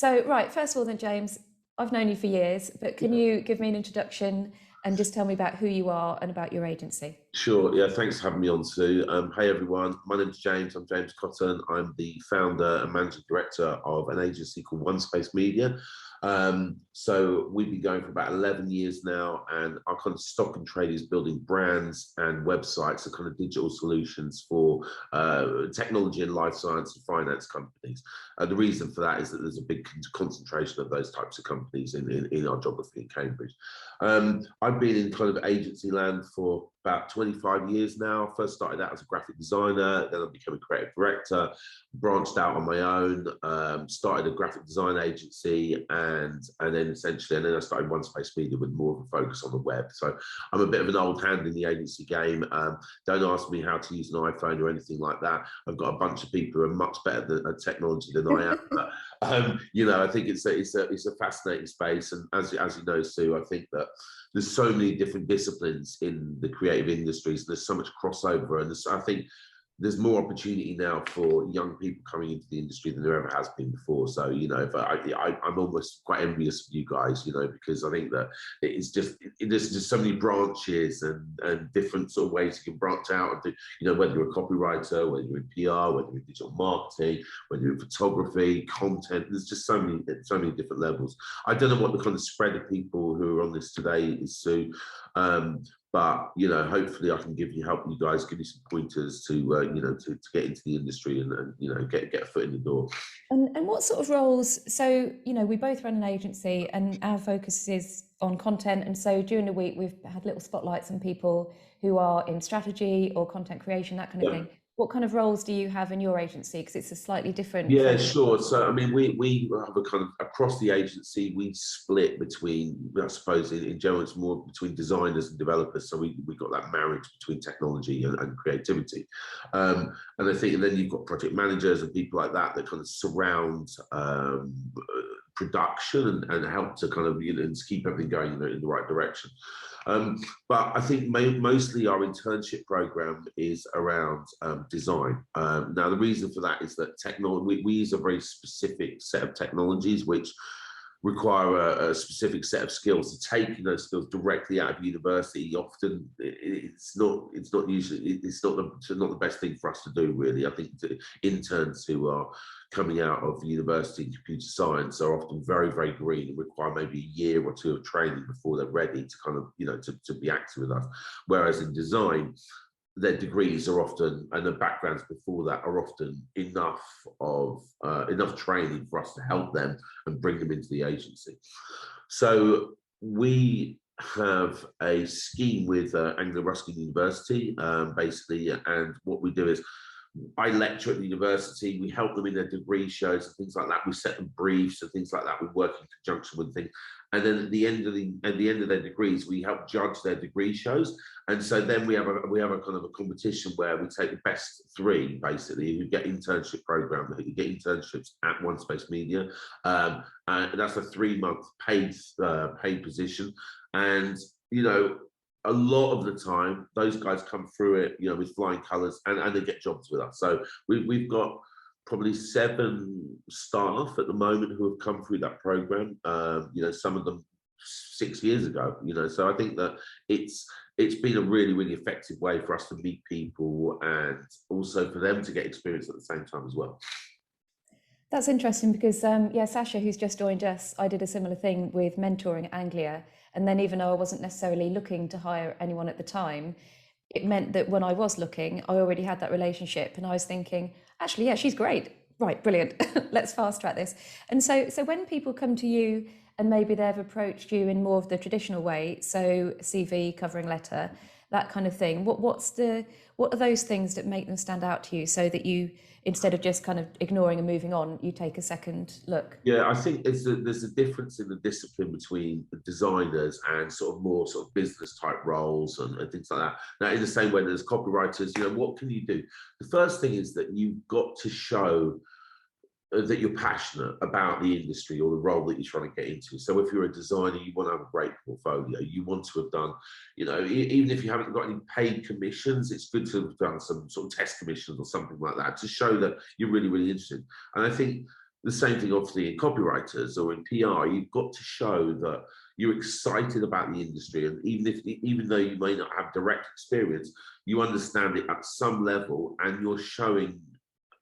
So, right, first of all, then, James, I've known you for years, but can Yeah. you give me an introduction and just tell me about who you are and about your agency? Sure. Yeah. Thanks for having me on, Sue. Hey, everyone. My name's James. I'm James Cotton. I'm the founder and managing director of an agency called Onespacemedia. So we've been going for about 11 years now, and our kind of stock and trade is building brands and websites and kind of digital solutions for technology and life science and finance companies. The reason for that is that there's a big concentration of those types of companies in our geography in Cambridge. I've been in kind of agency land for about 25 years now. First started out as a graphic designer, then I became a creative director, branched out on my own, started a graphic design agency, and then I started Onespacemedia with more of a focus on the web. So I'm a bit of an old hand in the agency game. Don't ask me how to use an iPhone or anything like that. I've got a bunch of people who are much better at technology than I am. But, I think it's a fascinating space, and as you know, Sue, I think that there's so many different disciplines in the creative industries. There's so much crossover, and I think there's more opportunity now for young people coming into the industry than there ever has been before. So, if I'm almost quite envious of you guys, because I think that there's just so many branches and different sort of ways you can branch out and do, whether you're a copywriter, whether you're in PR, whether you're in digital marketing, whether you're in photography, content. There's just so many different levels. I don't know what the kind of spread of people who are on this today is, Sue. But hopefully I can give you some pointers to get into the industry and get a foot in the door. And what sort of roles? So, we both run an agency and our focus is on content. And so during the week, we've had little spotlights on people who are in strategy or content creation, that kind of Yeah. thing. What kind of roles do you have in your agency? Because it's a slightly different Yeah, focus. sure. So, I mean, we have a kind of across the agency, we split between, I suppose, in general, it's more between designers and developers. So we got that marriage between technology and creativity. And I think, and then you've got project managers and people like that kind of surround production and help to kind of, and to keep everything going in the right direction. But I think mostly our internship program is around design. Now, the reason for that is that technology, we use a very specific set of technologies which require a specific set of skills. To take those skills directly out of university, often it's not the best thing for us to do, really. I think the interns who are coming out of university in computer science are often very, very green and require maybe a year or two of training before they're ready to kind of, to be active with us. Whereas in design, their degrees are often, and the backgrounds before that are often enough training for us to help them and bring them into the agency. So we have a scheme with Anglo Ruskin University, basically, and what we do is I lecture at the university. We help them in their degree shows and things like that. We set them briefs and things like that. We work in conjunction with things, and then at the end of their degrees, we help judge their degree shows. And so then we have a kind of a competition where we take the best three, basically, who get internship program, who get internships at Onespacemedia, and that's a 3-month paid position. And a lot of the time, those guys come through it, with flying colours, and they get jobs with us. So we've got probably 7 staff at the moment who have come through that program. Some of them 6 years ago. So I think that it's been a really, really effective way for us to meet people and also for them to get experience at the same time as well. That's interesting because, Sasha, who's just joined us, I did a similar thing with mentoring at Anglia. And then even though I wasn't necessarily looking to hire anyone at the time, it meant that when I was looking, I already had that relationship. And I was thinking, actually, yeah, she's great. Right, brilliant. Let's fast track this. And so when people come to you and maybe they've approached you in more of the traditional way, so CV, covering letter, that kind of thing, what are those things that make them stand out to you so that you, instead of just kind of ignoring and moving on, you take a second look? Yeah, I think there's a difference in the discipline between the designers and more business type roles and things like that. Now, in the same way there's copywriters, what can you do? The first thing is that you've got to show that you're passionate about the industry or the role that you're trying to get into. So if you're a designer, you want to have a great portfolio. You want to have done, even if you haven't got any paid commissions, it's good to have done some sort of test commissions or something like that to show that you're really, really interested. And I think the same thing, obviously, in copywriters or in PR, you've got to show that you're excited about the industry, and even though you may not have direct experience, you understand it at some level, and you're showing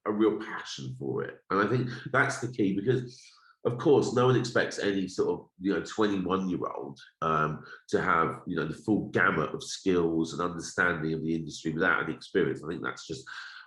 a real passion for it. And I think that's the key, because of course no one expects any sort of 21-year-old to have the full gamut of skills and understanding of the industry without any experience.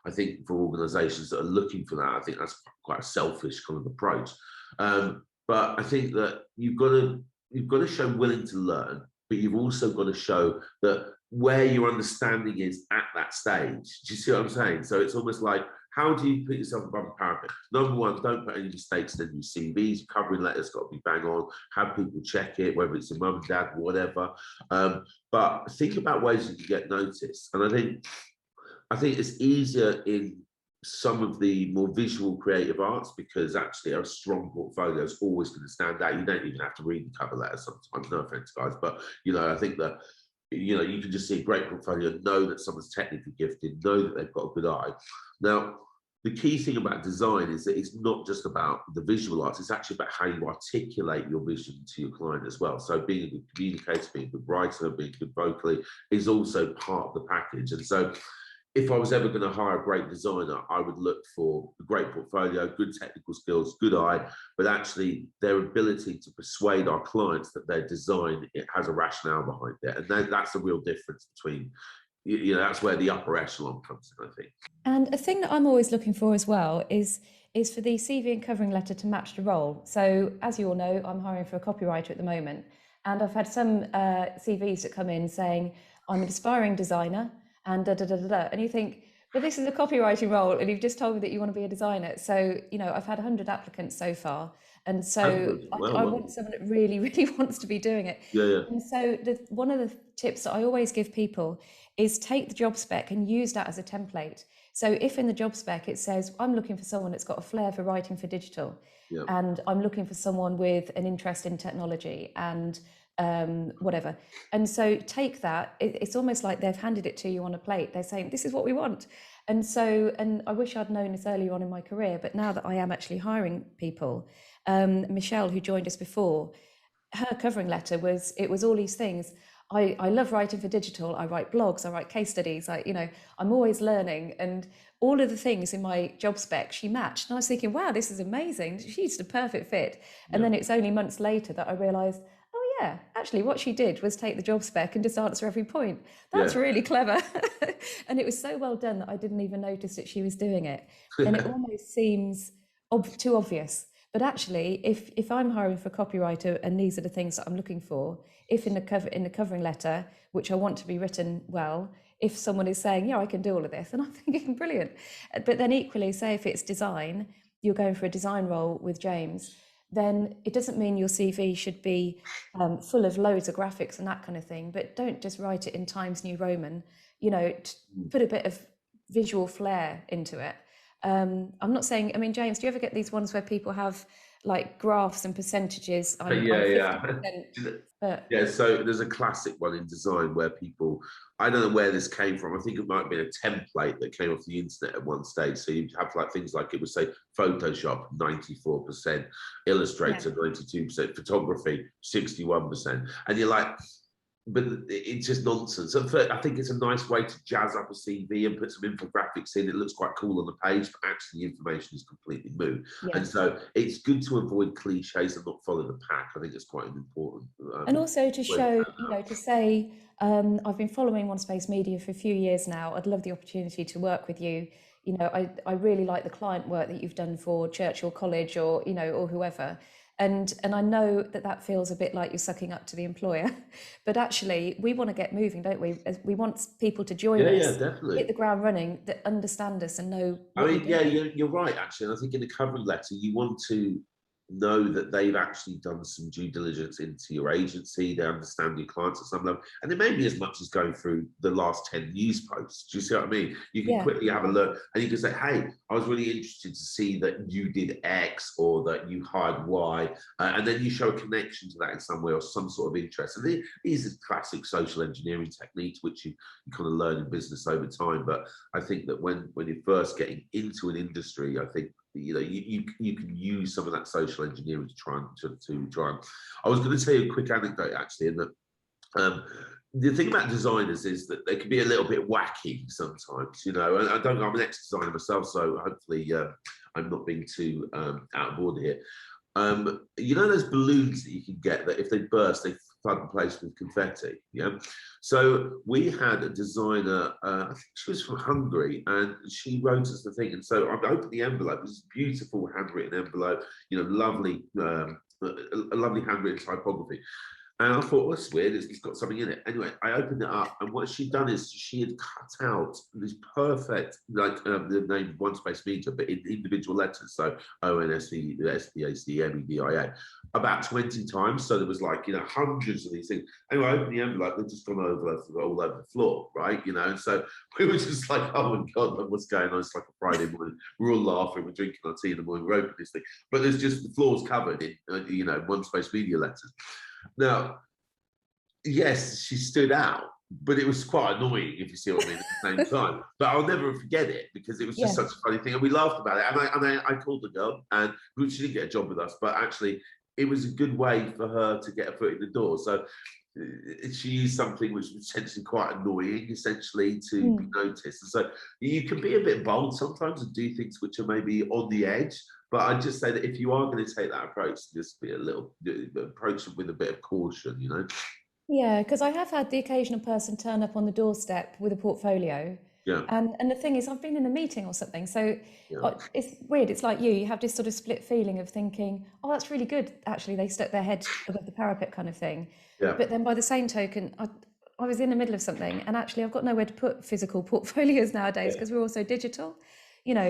I think for organizations that are looking for that, I think that's quite a selfish kind of approach. But I think that you've got to show willing to learn, but you've also got to show that where your understanding is at that stage. Do you see what I'm saying? So it's almost like, how do you put yourself above the parapet? Number one, don't put any mistakes in your CVs. Covering letters got to be bang on. Have people check it, whether it's your mum and dad, whatever. But think about ways you can get noticed. And I think it's easier in some of the more visual creative arts, because actually a strong portfolio is always going to stand out. You don't even have to read the cover letter sometimes. No offense, guys, but I think that you can just see a great portfolio, know that someone's technically gifted, know that they've got a good eye. Now, the key thing about design is that it's not just about the visual arts, it's actually about how you articulate your vision to your client as well. So being a good communicator, being a good writer, being good vocally is also part of the package. And so if I was ever going to hire a great designer, I would look for a great portfolio, good technical skills, good eye, but actually their ability to persuade our clients that their design, it has a rationale behind it. And that's the real difference between, that's where the upper echelon comes in, I think. And a thing that I'm always looking for as well is for the CV and covering letter to match the role. So as you all know, I'm hiring for a copywriter at the moment, and I've had some CVs that come in saying, I'm an aspiring designer, and da da da da da. And you think, but this is a copywriting role, and you've just told me that you want to be a designer. So, I've had 100 applicants so far. And so I want someone that really, really wants to be doing it. Yeah. And so one of the tips that I always give people is take the job spec and use that as a template. So if in the job spec it says, I'm looking for someone that's got a flair for writing for digital, and I'm looking for someone with an interest in technology and whatever. And so take that, it's almost like they've handed it to you on a plate. They're saying, this is what we want. And I wish I'd known this earlier on in my career, but now that I am actually hiring people, Michelle, who joined us before, her covering letter was all these things. I love writing for digital. I write blogs, I write case studies. I'm always learning, and all of the things in my job spec she matched. And I was thinking, wow, this is amazing. She's the perfect fit. And then it's only months later that I realized, oh yeah, actually what she did was take the job spec and just answer every point. That's really clever. And it was so well done that I didn't even notice that she was doing it. And it almost seems too obvious. But actually, if I'm hiring for a copywriter and these are the things that I'm looking for, if in the covering letter, which I want to be written well, if someone is saying, yeah, I can do all of this, and I'm thinking, brilliant. But then equally, say if it's design, you're going for a design role with James, then it doesn't mean your CV should be full of loads of graphics and that kind of thing, but don't just write it in Times New Roman, put a bit of visual flair into it. I'm not saying, James, do you ever get these ones where people have like graphs and percentages? I'm 50%, yeah, so there's a classic one in design where people, I don't know where this came from. I think it might have been a template that came off the internet at one stage. So you'd have like things like, it would say Photoshop 94%, Illustrator 92%, photography 61%. And you're like, but it's just nonsense. I think it's a nice way to jazz up a CV and put some infographics in. It looks quite cool on the page, but actually the information is completely moot. And so it's good to avoid cliches and not follow the pack. I think it's quite important. And also to show, to say, I've been following Onespacemedia for a few years now. I'd love the opportunity to work with you. I really like the client work that you've done for Churchill College or whoever. And I know that feels a bit like you're sucking up to the employer, but actually we want to get moving, don't we? We want people to join us, definitely hit the ground running, that understand us and know. You're right, actually. And I think in the covering letter, you want to know that they've actually done some due diligence into your agency. They understand your clients at some level, and it may be as much as going through the last 10 news posts. Do you see what I mean? You can quickly have a look, and you can say, hey, I was really interested to see that you did X or that you hired Y, and then you show a connection to that in some way or some sort of interest. And these are classic social engineering techniques which you kind of learn in business over time. But I think that when you're first getting into an industry, I think you can use some of that social engineering to try and. I was going to tell you a quick anecdote actually, in that the thing about designers is that they can be a little bit wacky sometimes, and I don't know, I'm an ex-designer myself, so hopefully I'm not being too out of order here. Those balloons that you can get that if they burst, they flood the place with confetti. Yeah. So we had a designer, I think she was from Hungary, and she wrote us the thing. And so I opened the envelope. It was this beautiful handwritten envelope, lovely, a lovely handwritten typography. And I thought, well, that's weird. It's got something in it. Anyway, I opened it up, and what she'd done is she had cut out this perfect, like the name Onespacemedia, but in individual letters. So Onespacemedia, about 20 times. So there was like, hundreds of these things. Anyway, I opened the envelope, they'd just gone all over the floor, right? And so we were just like, oh my God, what's going on? It's like a Friday morning. We're all laughing, we're drinking our tea in the morning, we're opening this thing. But there's just the floor's covered in, Onespacemedia letters. Now, yes, she stood out, but it was quite annoying, if you see what I mean, at the same time. But I'll never forget it, because it was just such a funny thing, and we laughed about it. And I called the girl, and she didn't get a job with us, but actually, it was a good way for her to get a foot in the door. So she used something which was essentially quite annoying, essentially, to be noticed. And so you can be a bit bold sometimes and do things which are maybe on the edge. But I'd just say that if you are going to take that approach, just be approach it with a bit of caution, Yeah, because I have had the occasional person turn up on the doorstep with a portfolio. Yeah, And the thing is, I've been in a meeting or something, so yeah, it's weird. It's like you have this sort of split feeling of thinking, oh, that's really good. Actually, they stuck their head above the parapet kind of thing. yeah, But then by the same token, I was in the middle of something, and actually I've got nowhere to put physical portfolios nowadays yeah, because we're all so digital,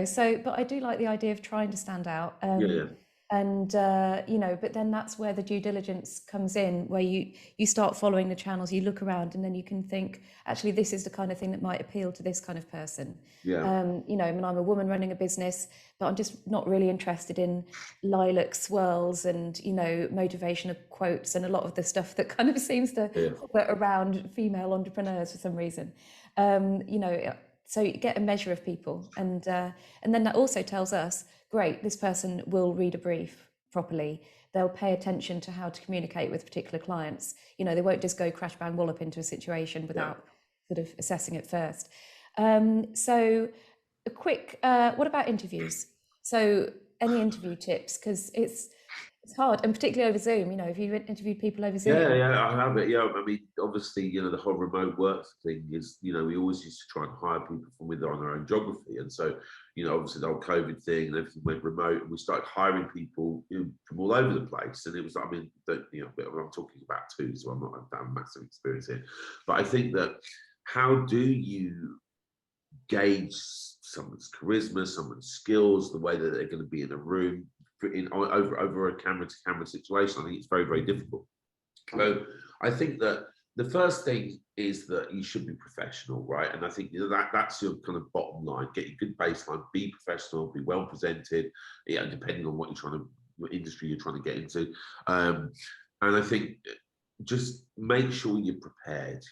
so, but I do like the idea of trying to stand out. yeah, And but then that's where the due diligence comes in, where you start following the channels, you look around, and then you can think, actually, this is the kind of thing that might appeal to this kind of person. yeah, I mean, I'm a woman running a business, but I'm just not really interested in lilac swirls and motivational quotes and a lot of the stuff that kind of seems to yeah, hover around female entrepreneurs for some reason. So you get a measure of people, and then that also tells us, great, this person will read a brief properly. They'll pay attention to how to communicate with particular clients. They won't just go crash bang wallop into a situation yeah. without sort of assessing it first. So a quick, what about interviews? So any interview tips? Because it's hard, and particularly over Zoom. If you interviewed people over Yeah, Zoom. yeah, I have it. Yeah, I mean, obviously, the whole remote work thing is, we always used to try and hire people from within our own geography. And so, obviously the whole COVID thing and everything went remote, and we started hiring people from all over the place. And it was, I mean, I'm talking about two, so I'm not have massive experience here. But I think that how do you gauge someone's charisma, someone's skills, the way that they're going to be in a room, over a camera to camera situation? I think it's very, very difficult. So I think that the first thing is that you should be professional, right? And I think that's your kind of bottom line. Get a good baseline, be professional, be well presented, depending on what industry you're trying to get into. And I think just make sure you're prepared.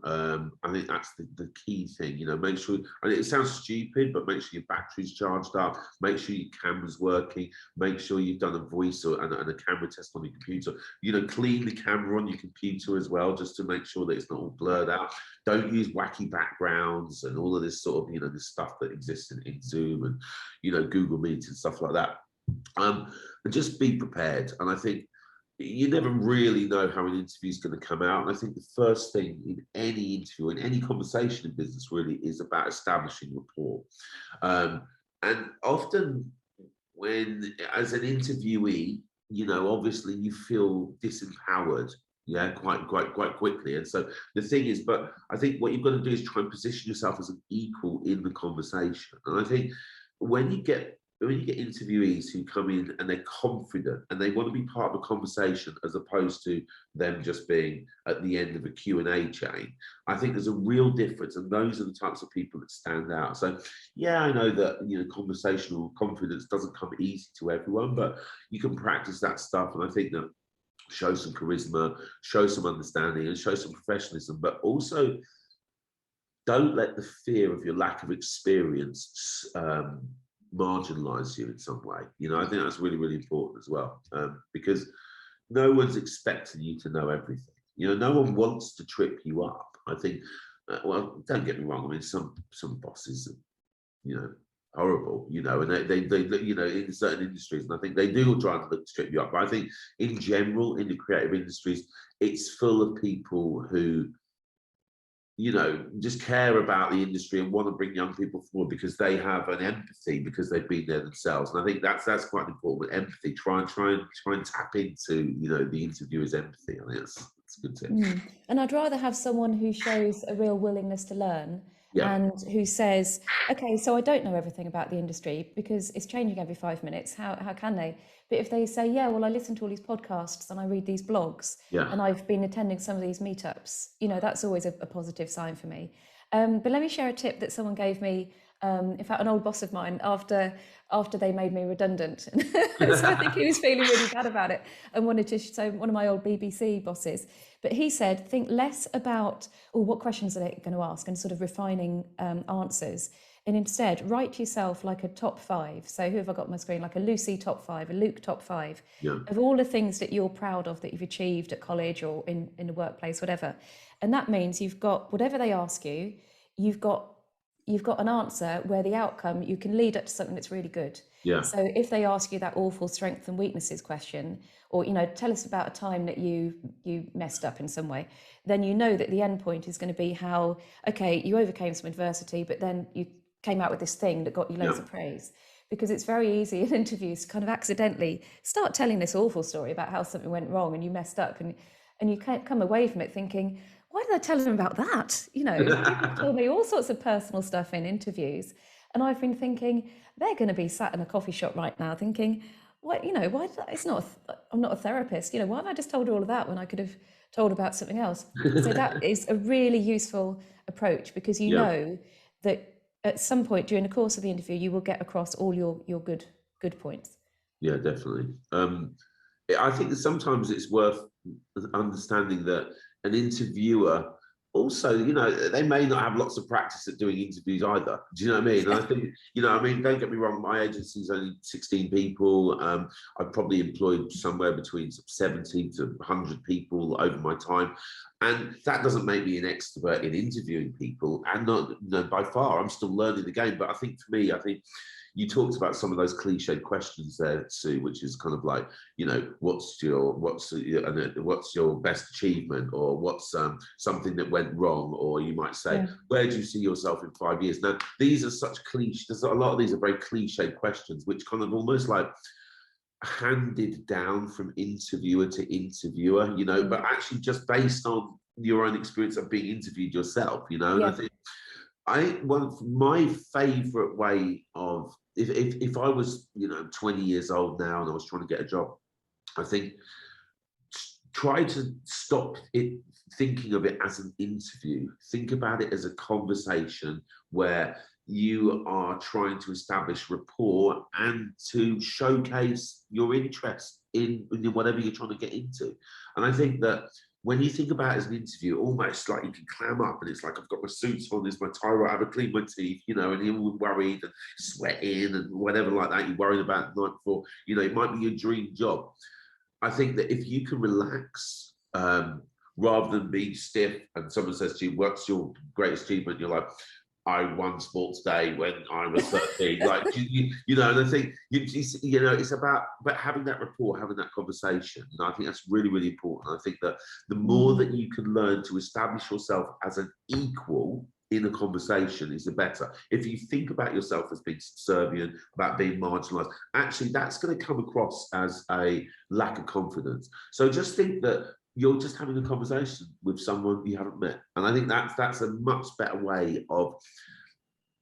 I think that's the key thing. Make sure, and it sounds stupid, but make sure your battery's charged up, make sure your camera's working, make sure you've done a voice and a camera test on your computer. Clean the camera on your computer as well, just to make sure that it's not all blurred out. Don't use wacky backgrounds and all of this sort of this stuff that exists in Zoom and Google Meet and stuff like that. And just be prepared. And I think you never really know how an interview is going to come out. And I think the first thing in any interview, in any conversation in business, really is about establishing rapport. And often, when as an interviewee, obviously you feel disempowered, quite quickly. And so the thing is, but I think what you've got to do is try and position yourself as an equal in the conversation. And I think when you get interviewees who come in and they're confident and they want to be part of a conversation, as opposed to them just being at the end of a Q&A chain, I think there's a real difference, and those are the types of people that stand out. So yeah, I know that conversational confidence doesn't come easy to everyone, but you can practice that stuff. And I think that show some charisma, show some understanding, and show some professionalism, but also don't let the fear of your lack of experience marginalize you in some way. I think that's really, really important as well, because no one's expecting you to know everything. No one wants to trip you up. I think, well, don't get me wrong. I mean, some bosses are, horrible, and they in certain industries, and I think they do try and look to trip you up. But I think in general, in the creative industries, it's full of people who, just care about the industry and want to bring young people forward because they have an empathy because they've been there themselves. And I think that's quite important. Empathy. Try and tap into the interviewer's empathy. I think that's a good tip. And I'd rather have someone who shows a real willingness to learn Yeah. and who says, okay, so I don't know everything about the industry because it's changing every 5 minutes. How can they? But if they say, yeah, well, I listen to all these podcasts and I read these blogs and I've been attending some of these meetups, that's always a positive sign for me. But let me share a tip that someone gave me. In fact, an old boss of mine, after they made me redundant. So I think he was feeling really bad about it and wanted to, so one of my old BBC bosses, but he said, think less about, what questions are they going to ask and sort of refining answers. And instead, write yourself like a top 5. So who have I got on my screen? Like a Lucy top 5, a Luke top 5 of all the things that you're proud of that you've achieved at college or in the workplace, whatever. And that means you've got whatever they ask you, you've got an answer where the outcome, you can lead up to something that's really good. Yeah. So if they ask you that awful strengths and weaknesses question, or, tell us about a time that you messed up in some way, then you know that the end point is going to be how, okay, you overcame some adversity, but then you came out with this thing that got you loads of praise. Because it's very easy in interviews to kind of accidentally start telling this awful story about how something went wrong and you messed up, and you can't come away from it thinking, why did I tell them about that? People tell me all sorts of personal stuff in interviews. And I've been thinking, they're going to be sat in a coffee shop right now thinking, why did I'm not a therapist. Why have I just told all of that when I could have told about something else? So that is a really useful approach because you know that at some point during the course of the interview, you will get across all your good points. Yeah, definitely. I think that sometimes it's worth understanding that an interviewer also, they may not have lots of practice at doing interviews either. Do you know what I mean? And I think, don't get me wrong, my agency is only 16 people. I've probably employed somewhere between 70 to 100 people over my time. And that doesn't make me an expert in interviewing people. And not, by far, I'm still learning the game. But I think for me, you talked about some of those cliched questions there, Sue, which is kind of like, what's your best achievement, or what's something that went wrong, or you might say, where do you see yourself in 5 years? Now, these are such cliche. There's a lot of these are very cliched questions, which kind of almost like handed down from interviewer to interviewer, but actually just based on your own experience of being interviewed yourself, And I think one of my favorite way of, if I was 20 years old now and I was trying to get a job, I think try to stop it thinking of it as an interview. Think about it as a conversation where you are trying to establish rapport and to showcase your interest in whatever you're trying to get into. And I think that when you think about it as an interview, almost like you can clam up and it's like, I've got my suits on, there's my tie right, I haven't cleaned my teeth, and you're all worried and sweating and whatever like that, you're worried about the night before, it might be your dream job. I think that if you can relax, rather than being stiff, and someone says to you, what's your greatest achievement? You're like, I won sports day when I was 13. Like, and I think, it's about having that rapport, having that conversation. And I think that's really, really important. I think that the more that you can learn to establish yourself as an equal in a conversation is the better. If you think about yourself as being subservient, about being marginalized, actually that's going to come across as a lack of confidence. So just think that you're just having a conversation with someone you haven't met. And I think that's a much better way of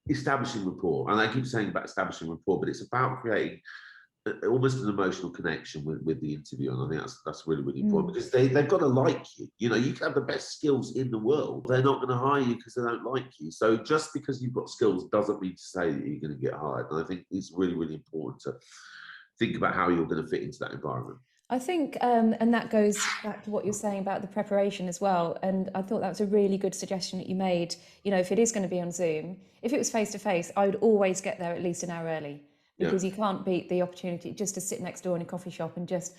establishing rapport. And I keep saying about establishing rapport, but it's about creating almost an emotional connection with the interviewer. And I think that's really, really important because they've got to like you. You can have the best skills in the world. They're not going to hire you because they don't like you. So just because you've got skills doesn't mean to say that you're going to get hired. And I think it's really, really important to think about how you're going to fit into that environment. I think, and that goes back to what you're saying about the preparation as well. And I thought that was a really good suggestion that you made. If it is going to be on Zoom, if it was face to face, I would always get there at least an hour early. Yeah. because you can't beat the opportunity just to sit next door in a coffee shop and just,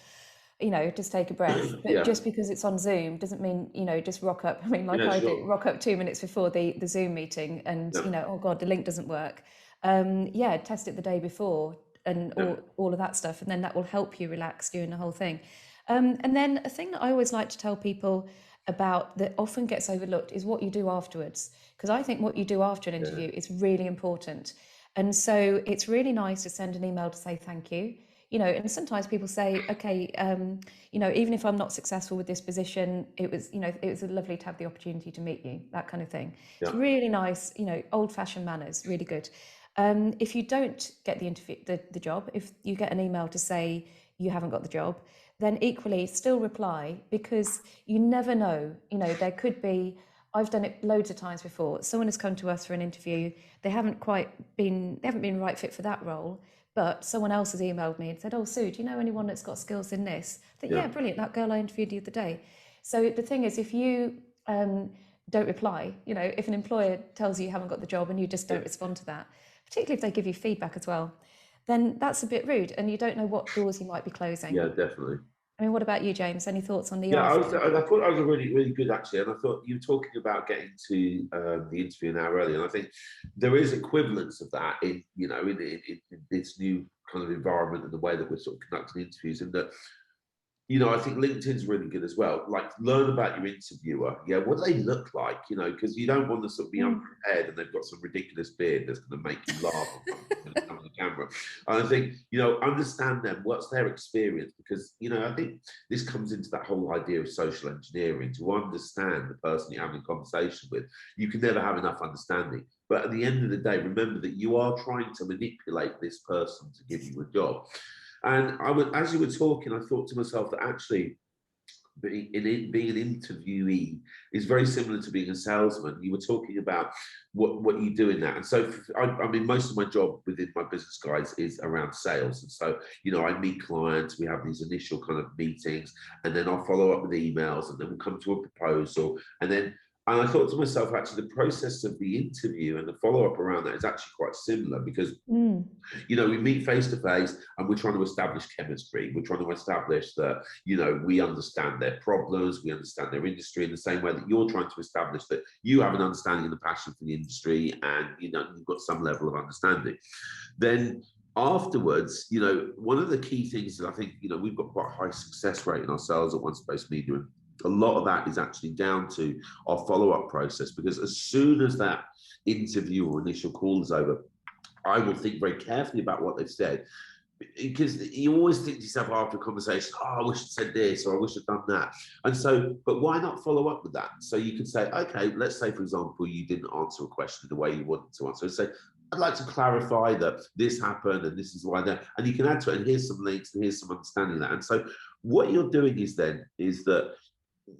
just take a breath. But Yeah. just because it's on Zoom doesn't mean, just rock up. I mean, like Yeah. I do, Sure. rock up 2 minutes before the Zoom meeting and, Yeah. oh God, the link doesn't work. Yeah, test it the day before and Yeah. all of that stuff. And then that will help you relax during the whole thing. And then a thing that I always like to tell people about that often gets overlooked is what you do afterwards. Because I think what you do after an Yeah. interview is really important. And so it's really nice to send an email to say thank you. And sometimes people say, okay, even if I'm not successful with this position, it was lovely to have the opportunity to meet you, that kind of thing. It's Yeah. really nice, old-fashioned manners, really good. If you don't get the interview, the job, if you get an email to say you haven't got the job, then equally still reply, because you never know. There could be, I've done it loads of times before. Someone has come to us for an interview. They haven't been the right fit for that role, but someone else has emailed me and said, "Oh, Sue, do you know anyone that's got skills in this?" I think, Yeah. yeah, brilliant. That girl I interviewed the other day. So the thing is, if you don't reply, if an employer tells you you haven't got the job and you just don't respond to that, particularly if they give you feedback as well, then that's a bit rude, and you don't know what doors you might be closing. Yeah. Definitely. I mean, what about you, James? Any thoughts on the Yeah, after? I thought that was a really, really good actually, and I thought you were talking about getting to the interview an hour early, and I think there is equivalence of that in in this new kind of environment and the way that we're sort of conducting interviews, and that I think LinkedIn's really good as well. Like, learn about your interviewer. Yeah, what do they look like? Because you don't want to sort of be Mm, unprepared and they've got some ridiculous beard that's going to make you laugh on the camera. And I think, understand them. What's their experience? Because, I think this comes into that whole idea of social engineering. To understand the person you're having a conversation with, you can never have enough understanding. But at the end of the day, remember that you are trying to manipulate this person to give you a job. And as you were talking, I thought to myself that actually being an interviewee is very similar to being a salesman. You were talking about what you do in that. And so, I mean, most of my job within my business, guys, is around sales. And so, I meet clients, we have these initial kind of meetings, and then I'll follow up with emails, and then we'll come to a proposal. And I thought to myself, actually, the process of the interview and the follow up around that is actually quite similar, because mm, we meet face to face and we're trying to establish chemistry. We're trying to establish that, we understand their problems, we understand their industry, in the same way that you're trying to establish that you have an understanding and a passion for the industry, and, you've got some level of understanding. Then afterwards, one of the key things that I think, we've got quite a high success rate in our sales at Onespacemedia, and a lot of that is actually down to our follow-up process, because as soon as that interview or initial call is over, I will think very carefully about what they've said, because you always think to yourself after a conversation, "Oh, I wish I'd said this, or I wish I'd done that." And so, but why not follow up with that? So you can say, okay, let's say, for example, you didn't answer a question the way you wanted to answer. Say, "I'd like to clarify that this happened and this is why that," and you can add to it, and here's some links and here's some understanding of that. And so what you're doing is that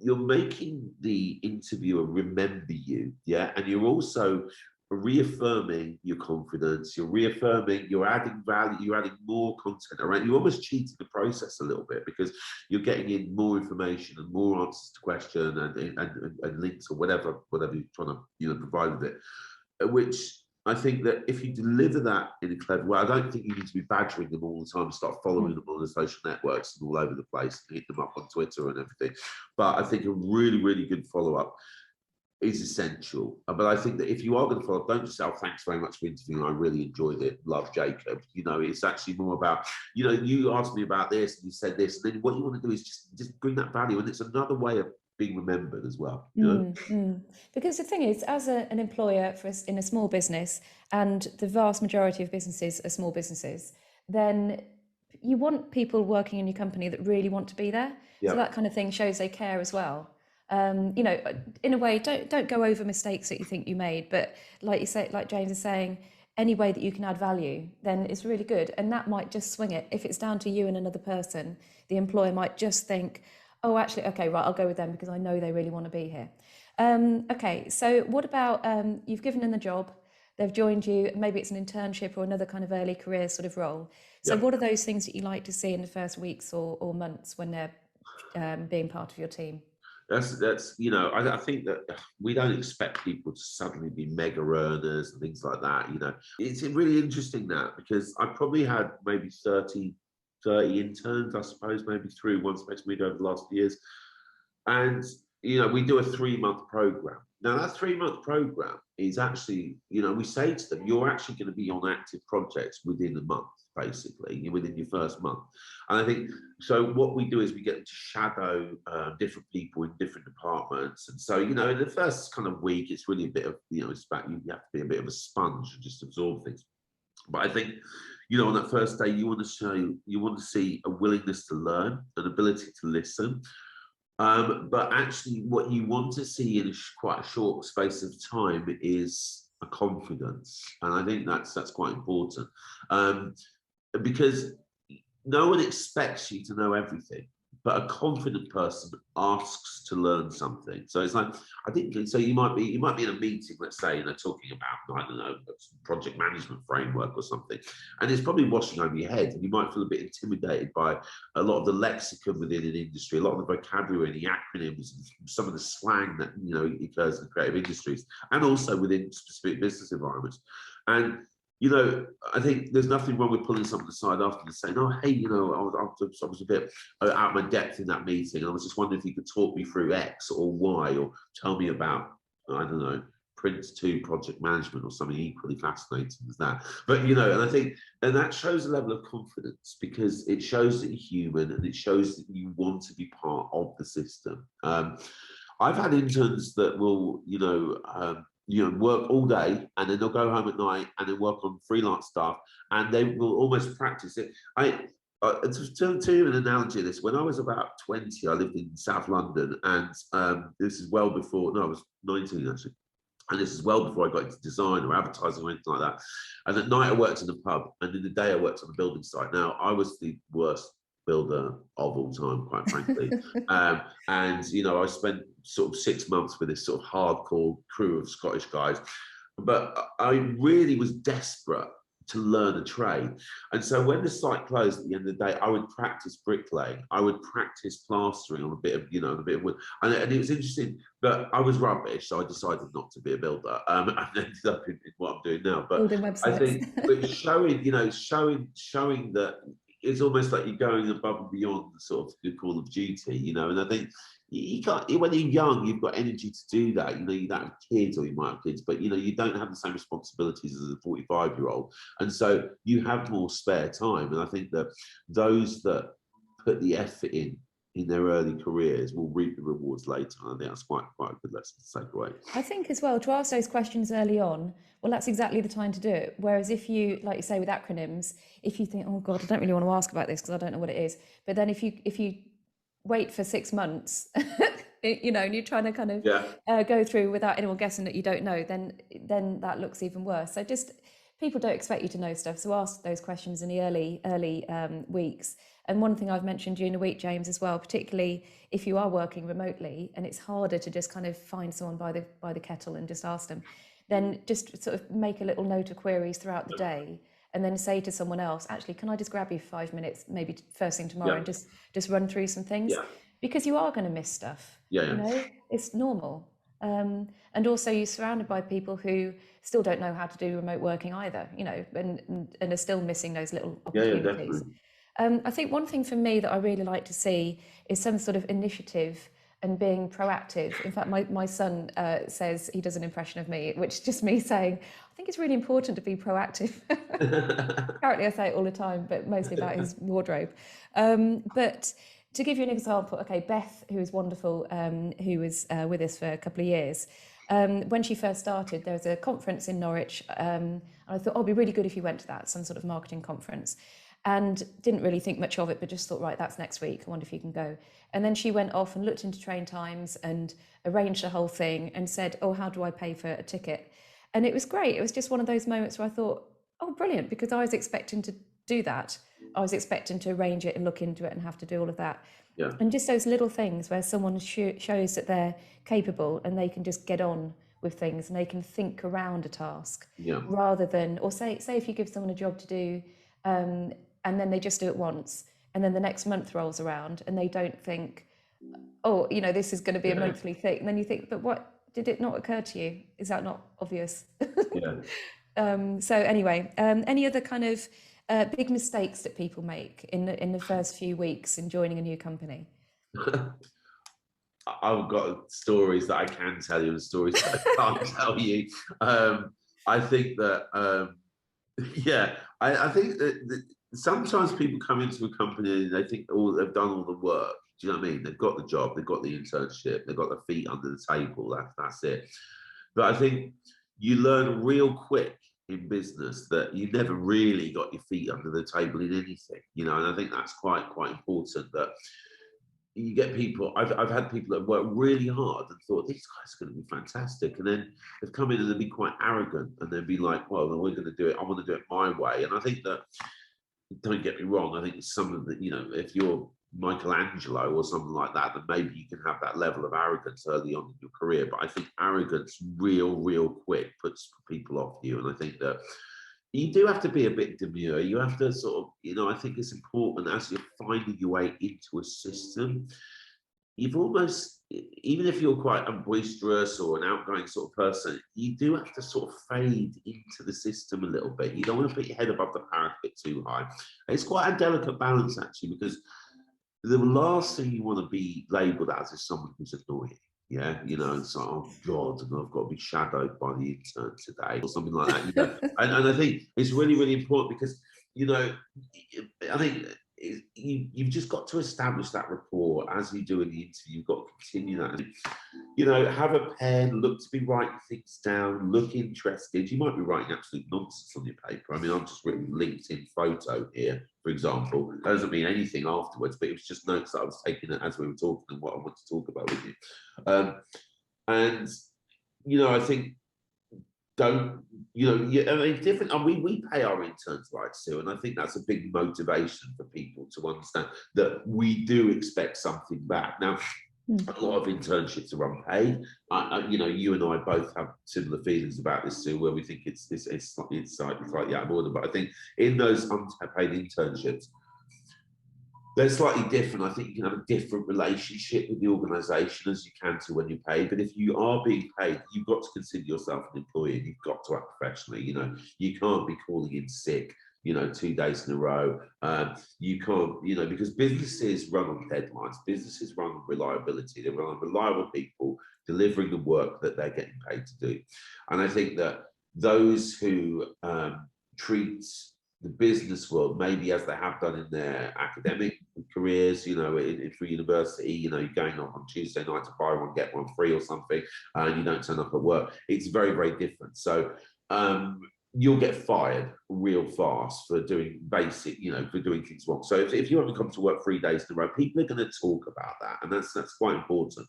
you're making the interviewer remember you, yeah, and you're also reaffirming your confidence. You're adding value, you're adding more content around. You're almost cheating the process a little bit, because you're getting in more information and more answers to question and links, or whatever you're trying to provide with it, which I think that if you deliver that in a clever way, I don't think you need to be badgering them all the time and start following mm, them on the social networks and all over the place and hit them up on Twitter and everything. But I think a really, really good follow-up is essential. But I think that if you are going to follow up, don't just say, "Oh, thanks very much for interviewing. I really enjoyed it. Love, Jacob." It's actually more about, you asked me about this and you said this. And then what you want to do is just bring that value. And it's another way of being remembered as well. Because the thing is, as an employer in a small business, and the vast majority of businesses are small businesses, then you want people working in your company that really want to be there. So Yeah. that kind of thing shows they care as well. In a way, don't go over mistakes that you think you made, but like you say, like James is saying, any way that you can add value, then it's really good. And that might just swing it. If it's down to you and another person, the employer might just think, "Oh, actually, okay, right, I'll go with them because I know they really want to be here." Okay, so what about you've given them the job, they've joined you, maybe it's an internship or another kind of early career sort of role. So Yeah. what are those things that you like to see in the first weeks or months when they're being part of your team? That's I think that we don't expect people to suddenly be mega earners and things like that. It's really interesting that, because I probably had maybe 30 interns, I suppose, maybe through Onespacemedia over the last few years. And we do a 3-month program. Now that 3-month program is actually, we say to them, you're actually going to be on active projects within a month, basically, within your first month. And I think, so what we do is we get them to shadow different people in different departments. And so, in the first kind of week, it's really a bit of, it's about, you have to be a bit of a sponge and just absorb things. But I think, on that first day, you want to see a willingness to learn, an ability to listen. But actually, what you want to see in quite a short space of time is a confidence, and I think that's quite important, because no one expects you to know everything, but a confident person asks to learn something. So it's like, I think, so you might be in a meeting, let's say, talking about, I don't know, project management framework or something, and it's probably washing over your head, and you might feel a bit intimidated by a lot of the lexicon within an industry, a lot of the vocabulary and the acronyms, and some of the slang that occurs in creative industries, and also within specific business environments. And I think there's nothing wrong with pulling someone aside after and saying, "Oh, hey, I was a bit out of my depth in that meeting, and I was just wondering if you could talk me through X or Y, or tell me about, I don't know, Prince 2 project management or something equally fascinating as that." But and I think, and that shows a level of confidence, because it shows that you're human, and it shows that you want to be part of the system. I've had interns that will, work all day, and then they'll go home at night and then work on freelance stuff, and they will almost practice it. To you an analogy of this, when I was about 20, I lived in South London, and this is well before, no, I was 19 actually. And this is well before I got into design or advertising or anything like that. And at night I worked in a pub, and in the day I worked on a building site. Now, I was the worst builder of all time, quite frankly. And I spent sort of 6 months with this sort of hardcore crew of Scottish guys, but I really was desperate to learn a trade. And so when the site closed at the end of the day, I would practice bricklaying, I would practice plastering on a bit of wood, and it was interesting, but I was rubbish, so I decided not to be a builder, and ended up in what I'm doing now. But Building websites. I think, but showing that it's almost like you're going above and beyond the sort of the call of duty, and I think you can't, when you're young, you've got energy to do that. You don't have kids, or you might have kids, but you don't have the same responsibilities as a 45-year-old, and so you have more spare time. And I think that those that put the effort in their early careers will reap the rewards later. And I think that's quite a good lesson to take away. I think as well, to ask those questions early on, well, that's exactly the time to do it. Whereas if you, like you say, with acronyms, if you think, oh God, I don't really want to ask about this because I don't know what it is. But then if you wait for 6 months, and you're trying to kind of go through without anyone guessing that you don't know, then that looks even worse. So just, people don't expect you to know stuff. So ask those questions in the early weeks. And one thing I've mentioned during the week, James, as well, particularly if you are working remotely and it's harder to just kind of find someone by the kettle and just ask them, then just sort of make a little note of queries throughout the day, and then say to someone else, actually, can I just grab you for 5 minutes, maybe first thing tomorrow, and just run through some things, because you are going to miss stuff. It's normal. And also you're surrounded by people who still don't know how to do remote working either, and are still missing those little opportunities. I think one thing for me that I really like to see is some sort of initiative and being proactive. In fact, my son says, he does an impression of me, which is just me saying, I think it's really important to be proactive. Apparently I say it all the time, but mostly about his wardrobe. But to give you an example, okay, Beth, who is wonderful, who was with us for a couple of years, when she first started, there was a conference in Norwich, and I thought, oh, it'd be really good if you went to that, some sort of marketing conference. And didn't really think much of it, but just thought, right, that's next week. I wonder if you can go. And then she went off and looked into train times and arranged the whole thing and said, oh, how do I pay for a ticket? And it was great. It was just one of those moments where I thought, oh, brilliant, because I was expecting to do that. I was expecting to arrange it and look into it and have to do all of that. And just those little things where someone shows that they're capable and they can just get on with things and they can think around a task rather than, or say if you give someone a job to do, and then they just do it once, and then the next month rolls around and they don't think, oh, this is going to be a Yeah, monthly thing. And then you think, but what did it not occur to you? Is that not obvious? yeah. So anyway, any other kind of big mistakes that people make in the first few weeks in joining a new company? I've got stories that I can tell you and stories that I can't tell you. Um, I think that, yeah, I think that sometimes people come into a company and they think, oh, they've done all the work. Do you know what I mean? They've got the job, they've got the internship, they've got their feet under the table. That's it. But I think you learn real quick in business that you never really got your feet under the table in anything, and I think that's quite important that you get people. I've had people that work really hard and thought these guys are going to be fantastic, and then they've come in and they'll be quite arrogant and they'll be like, well, we're going to do it, I want to do it my way. And I think that, don't get me wrong, I think it's some of the, if you're Michelangelo or something like that, then maybe you can have that level of arrogance early on in your career. But I think arrogance real quick puts people off you. And I think that you do have to be a bit demure. You have to sort of, I think it's important as you're finding your way into a system, you've almost, even if you're quite a boisterous or an outgoing sort of person, you do have to sort of fade into the system a little bit. You don't want to put your head above the parapet too high. It's quite a delicate balance, actually, because the last thing you want to be labelled as is someone who's annoying. Yeah, it's like, oh God, and I've got to be shadowed by the intern today, or something like that. And I think it's really important because, I think you've just got to establish that rapport as you do in the interview. You've got to continue that. Have a pen, look to be writing things down, look interested. You might be writing absolute nonsense on your paper. I mean, I've just written LinkedIn photo here, for example. That doesn't mean anything afterwards, but it was just notes that I was taking as we were talking and what I want to talk about with you. And I think don't, I mean, different. And we pay our interns rights too, and I think that's a big motivation for people to understand that we do expect something back. Now, a lot of internships are unpaid. You and I both have similar feelings about this too, where we think it's slightly out of order. But I think in those unpaid internships, they're slightly different. I think you can have a different relationship with the organisation as you can to when you're paid. But if you are being paid, you've got to consider yourself an employee. And you've got to act professionally. You can't be calling in sick, 2 days in a row. You can't, because businesses run on deadlines. Businesses run on reliability. They run on reliable people delivering the work that they're getting paid to do. And I think that those who treat the business world, maybe as they have done in their academic careers, through university, you're going on Tuesday night to buy one, get one free or something, and you don't turn up at work. It's very, very different. So you'll get fired real fast for doing basic, for doing things wrong. So if you haven't come to work 3 days in a row, people are going to talk about that. And that's quite important.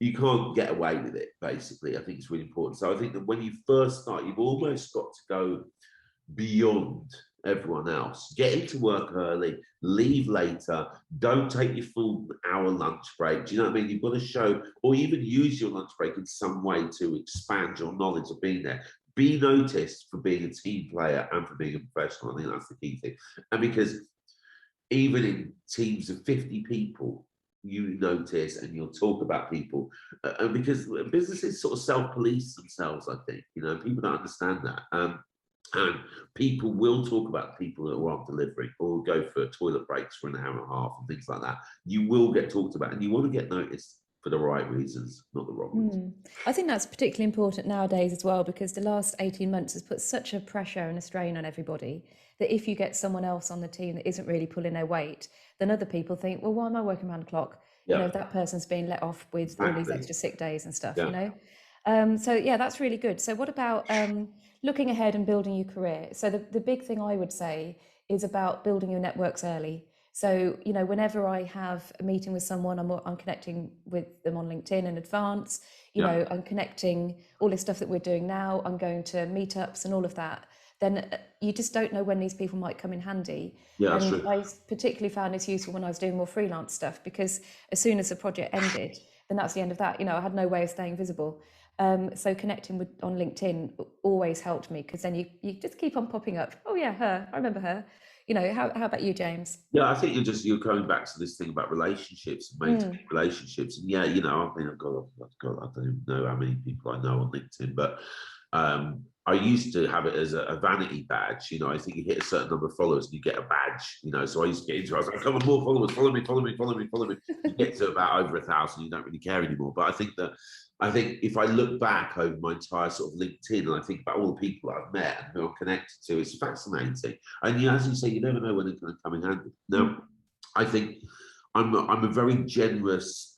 You can't get away with it, basically. I think it's really important. So I think that when you first start, you've almost got to go beyond everyone else. Get into work early, leave later, don't take your full hour lunch break. Do you know what I mean? You've got to show, or even use your lunch break in some way to expand your knowledge of being there. Be noticed for being a team player and for being a professional. I think that's the key thing. And because even in teams of 50 people, you notice and you'll talk about people, and because businesses sort of self-police themselves, I think, people don't understand that. And people will talk about people that aren't delivering or go for toilet breaks for an hour and a half and things like that. You will get talked about, and you want to get noticed for the right reasons, not the wrong ones. I think that's particularly important nowadays as well, because the last 18 months has put such a pressure and a strain on everybody that if you get someone else on the team that isn't really pulling their weight, then other people think, well, why am I working around the clock? Yeah, That person's being let off with all these exactly. extra sick days and stuff, Yeah. So yeah, that's really good. So what about looking ahead and building your career? So the big thing I would say is about building your networks early. So, whenever I have a meeting with someone, I'm connecting with them on LinkedIn in advance. Yeah. I'm connecting all this stuff that we're doing now. I'm going to meetups and all of that. Then you just don't know when these people might come in handy. Yeah, that's And true. I particularly found this useful when I was doing more freelance stuff, because as soon as the project ended, then that's the end of that. I had no way of staying visible. So connecting on LinkedIn always helped me, because then you just keep on popping up. Oh yeah, her. I remember her. You know, how about you, James? Yeah, I think you're coming back to this thing about relationships and maintaining Mm, relationships. And yeah, I mean, God, I don't even know how many people I know on LinkedIn, but I used to have it as a vanity badge. I think you hit a certain number of followers and you get a badge. So I used to get into it. I was like, come on, more followers, follow me, follow me, follow me, follow me. You get to about over 1,000, you don't really care anymore. But I think if I look back over my entire sort of LinkedIn and I think about all the people I've met and who I'm connected to, it's fascinating. And as you say, you never know when it's going to come in handy. Now, I think I'm a very generous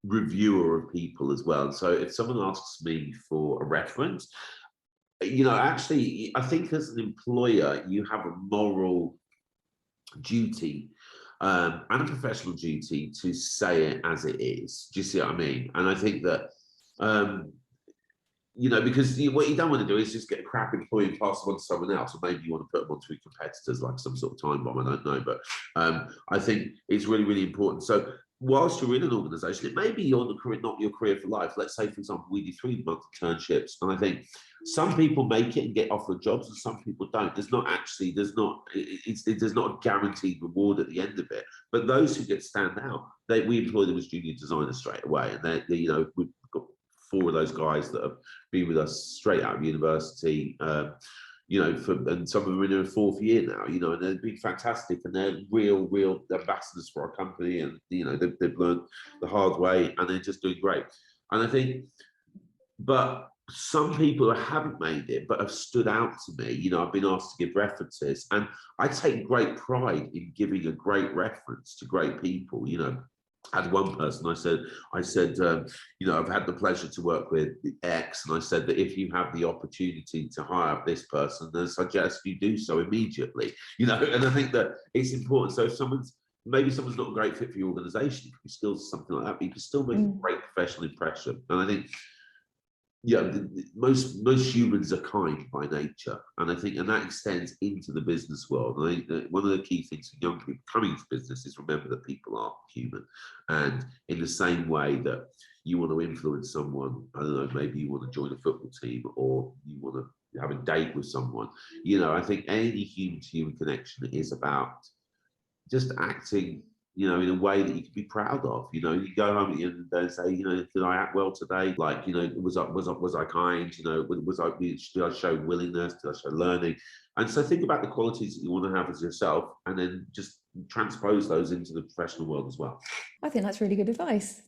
reviewer of people as well. And so if someone asks me for a reference, actually, I think as an employer, you have a moral duty and a professional duty to say it as it is. Do you see what I mean? And I think that um, because what you don't want to do is just get a crap employee and pass them on to someone else, or maybe you want to put them onto your competitors like some sort of time bomb. I don't know, but I think it's really, really important. So whilst you're in an organisation, it may be not your career for life. Let's say, for example, we do 3-month internships, and I think some people make it and get offered jobs, and some people don't. There's not a guaranteed reward at the end of it. But those who stand out, we employ them as junior designers straight away, and we've got 4 of those guys that have been with us straight out of university, and some of them are in their 4th year now, and they've been fantastic, and they're real ambassadors for our company, and they've learned the hard way, and they're just doing great. And I think, but some people who haven't made it but have stood out to me, I've been asked to give references, and I take great pride in giving a great reference to great people. I had one person, I said, I've had the pleasure to work with X, and I said that if you have the opportunity to hire this person, then I suggest you do so immediately. And I think that it's important. So if maybe someone's not a great fit for your organisation, you can still something like that, but you can still make a great professional impression. And I think, most humans are kind by nature, and I think, and that extends into the business world. And I think that one of the key things for young people coming to business is remember that people are human, and in the same way that you want to influence someone, I don't know, maybe you want to join a football team, or you want to have a date with someone. I think any human-to-human connection is about just acting, in a way that you can be proud of. You go home at the end of the day and say, did I act well today? Like, was I kind? Did I show willingness? Did I show learning? And so think about the qualities that you want to have as yourself, and then just transpose those into the professional world as well. I think that's really good advice.